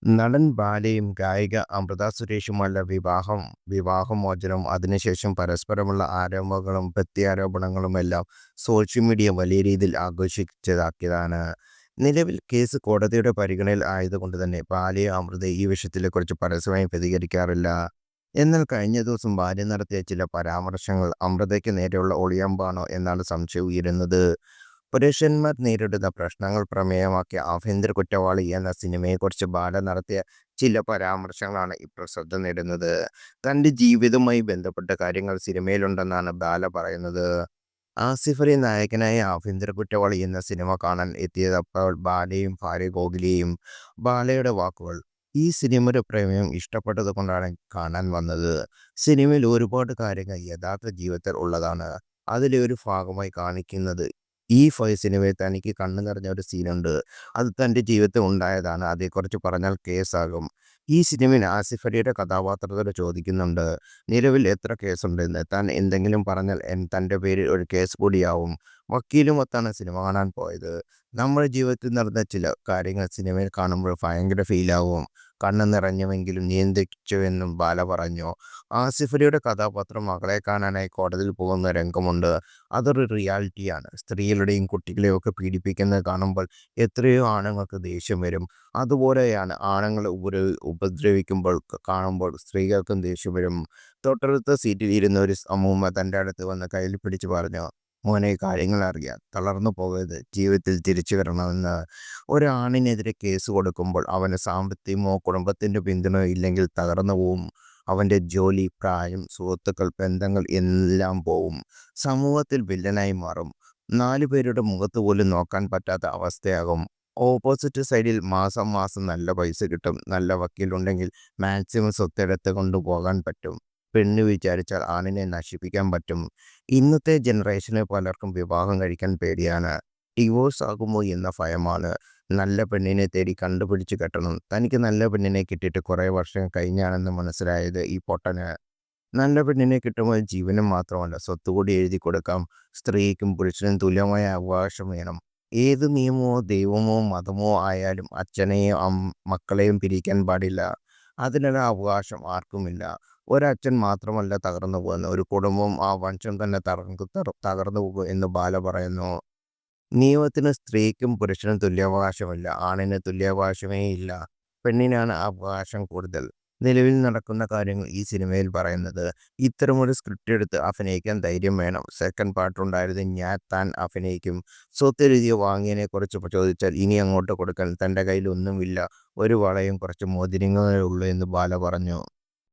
നടൻ ബാലയും ഗായിക അമൃത സുരേഷുമുള്ള വിവാഹമോചനവും അതിനുശേഷം പരസ്പരമുള്ള ആരോപണങ്ങളും പ്രത്യാരോപണങ്ങളുമെല്ലാം സോഷ്യൽ മീഡിയ വലിയ രീതിയിൽ ആഘോഷിച്ചതാക്കിയതാണ്. നിലവിൽ കേസ് കോടതിയുടെ പരിഗണനയിൽ ആയതുകൊണ്ട് തന്നെ ബാലയും അമൃതയും ഈ വിഷയത്തെക്കുറിച്ച് പരസ്യമായി പ്രതികരിക്കാറില്ല. എന്നാൽ കഴിഞ്ഞ ദിവസം ബാല്യ നടത്തിയ ചില പരാമർശങ്ങൾ അമൃതയ്ക്ക് നേരെയുള്ള ഒളിയമ്പാണോ എന്നാണ് സംശയം ഉയരുന്നത്. പുരുഷന്മാർ നേരിടുന്ന പ്രശ്നങ്ങൾ പ്രമേയമാക്കിയ ആഭ്യന്തര കുറ്റവാളി എന്ന സിനിമയെക്കുറിച്ച് ബാല നടത്തിയ ചില പരാമർശങ്ങളാണ് ഇപ്പോൾ ശ്രദ്ധ നേടുന്നത്. തൻ്റെ ജീവിതവുമായി ബന്ധപ്പെട്ട കാര്യങ്ങൾ സിനിമയിലുണ്ടെന്നാണ് ബാല പറയുന്നത്. ആസിഫ് അലി നായകനായ ആഭ്യന്തര കുറ്റവാളി എന്ന സിനിമ കാണാൻ എത്തിയതപ്പോൾ ബാലയും ഭാര്യ കോകിലയും. ബാലയുടെ വാക്കുകൾ: ഈ സിനിമയുടെ പ്രമേയം ഇഷ്ടപ്പെട്ടത് കൊണ്ടാണ് കാണാൻ വന്നത്. സിനിമയിൽ ഒരുപാട് കാര്യങ്ങൾ യഥാർത്ഥ ജീവിതത്തിൽ ഉള്ളതാണ്. അതിലെ ഒരു ഭാഗമായി കാണിക്കുന്നത് ഈ സിനിമയിൽ തനിക്ക് കണ്ണു നിറഞ്ഞ ഒരു സീനുണ്ട്. അത് തൻ്റെ ജീവിതത്തിൽ ഉണ്ടായതാണ്. അതേക്കുറിച്ച് പറഞ്ഞാൽ കേസാകും. ഈ സിനിമയിൽ ആസിഫ് അലിയുടെ കഥാപാത്രത്തോട് ചോദിക്കുന്നുണ്ട്, നിലവിൽ എത്ര കേസുണ്ടെന്ന്. താൻ എന്തെങ്കിലും പറഞ്ഞാൽ തൻ്റെ പേരിൽ ഒരു കേസ് കൂടിയാവും. വക്കീലുമൊത്താണ് സിനിമ കാണാൻ പോയത്. നമ്മുടെ ജീവിതത്തിൽ നടന്ന ചില കാര്യങ്ങൾ സിനിമയിൽ കാണുമ്പോൾ ഭയങ്കര ഫീലാവും. കണ്ണ് നിറഞ്ഞുവെങ്കിലും നിയന്ത്രിച്ചുവെന്നും ബാല പറഞ്ഞു. ആസിഫ് അലിയുടെ കഥാപാത്രം മകളെ കാണാനായി കോടതിയിൽ പോകുന്ന രംഗമുണ്ട്. അതൊരു റിയാലിറ്റിയാണ്. സ്ത്രീകളുടെയും കുട്ടികളെയും ഒക്കെ പീഡിപ്പിക്കുന്നത് കാണുമ്പോൾ എത്രയോ ആണുങ്ങൾക്ക് ദേഷ്യം വരും. അതുപോലെയാണ് ആണുങ്ങളെ ഉപദ്രവിക്കുമ്പോൾ കാണുമ്പോൾ സ്ത്രീകൾക്കും ദേഷ്യം വരും. തൊട്ടടുത്ത സീറ്റിൽ ഇരുന്ന ഒരു അമ്മൂമ്മ തൻ്റെ അടുത്ത് വന്ന് കയ്യിൽ പിടിച്ച് പറഞ്ഞു, മോനെ, കാര്യങ്ങൾ അറിയാം, തളർന്നു പോകരുത്, ജീവിതത്തിൽ തിരിച്ചു വരണമെന്ന്. ഒരാണിനെതിരെ കേസ് കൊടുക്കുമ്പോൾ അവന് സാമ്പത്തികമോ കുടുംബത്തിൻ്റെ പിന്തുണയോ ഇല്ലെങ്കിൽ തകർന്നു പോവും. അവൻ്റെ ജോലി, പ്രായം, സുഹൃത്തുക്കൾ, ബന്ധങ്ങൾ എല്ലാം പോവും. സമൂഹത്തിൽ വില്ലനായി മാറും. 4 പേരുടെ മുഖത്ത് പോലും നോക്കാൻ പറ്റാത്ത അവസ്ഥയാകും. ഓപ്പോസിറ്റ് സൈഡിൽ മാസം മാസം നല്ല പൈസ കിട്ടും. നല്ല വക്കീലുണ്ടെങ്കിൽ മാക്സിമം സ്വത്തെടുത്ത് കൊണ്ടുപോകാൻ പറ്റും. പെണ്ണ് വിചാരിച്ചാൽ ആണിനെ നശിപ്പിക്കാൻ പറ്റും. ഇന്നത്തെ ജനറേഷന് പലർക്കും വിവാഹം കഴിക്കാൻ പേടിയാണ്. ഡിവോഴ്സ് ആകുമോ എന്ന ഭയമാണ്. നല്ല പെണ്ണിനെ തേടി കണ്ടുപിടിച്ച് കെട്ടണം. തനിക്ക് നല്ല പെണ്ണിനെ കിട്ടിയിട്ട് കുറേ വർഷം കഴിഞ്ഞാണെന്ന് മനസ്സിലായത് ഈ പൊട്ടന്. നല്ല പെണ്ണിനെ കിട്ടുമ്പോൾ ജീവനും മാത്രമല്ല സ്വത്ത് കൂടി എഴുതി കൊടുക്കാം. സ്ത്രീക്കും പുരുഷനും തുല്യമായ അവകാശം വേണം. ഏത് നിയമമോ ദൈവമോ മതമോ ആയാലും അച്ഛനെയും മക്കളെയും പിരിക്കാൻ പാടില്ല. അതിനുള്ള അവകാശം ആർക്കുമില്ല. ഒരച്ഛൻ മാത്രമല്ല തകർന്നു പോകുന്നത്, ഒരു കുടുംബം ആ വംശം തന്നെ തകർന്നു പോകും എന്ന് ബാല പറയുന്നു. നിയമത്തിന് സ്ത്രീക്കും പുരുഷനും തുല്യാവകാശമില്ല. ആണിന് തുല്യാവകാശമേ ഇല്ല. പെണ്ണിനാണ് അവകാശം കൂടുതൽ. നിലവിൽ നടക്കുന്ന കാര്യങ്ങൾ ഈ സിനിമയിൽ പറയുന്നത്. ഇത്തരമൊരു സ്ക്രിപ്റ്റ് എടുത്ത് അഭിനയിക്കാൻ ധൈര്യം വേണം. സെക്കൻഡ് പാർട്ട് ഉണ്ടായിരുന്നു, താൻ അഭിനയിക്കും. സ്വത്ത് എഴുതി വാങ്ങിയതിനെക്കുറിച്ച് ചോദിച്ചാൽ ഇനി അങ്ങോട്ട് കൊടുക്കാൻ തൻ്റെ കയ്യിൽ ഒന്നുമില്ല. ഒരു വളയും കുറച്ച് മോതിരങ്ങളേ ഉള്ളൂ എന്ന് ബാല പറഞ്ഞു.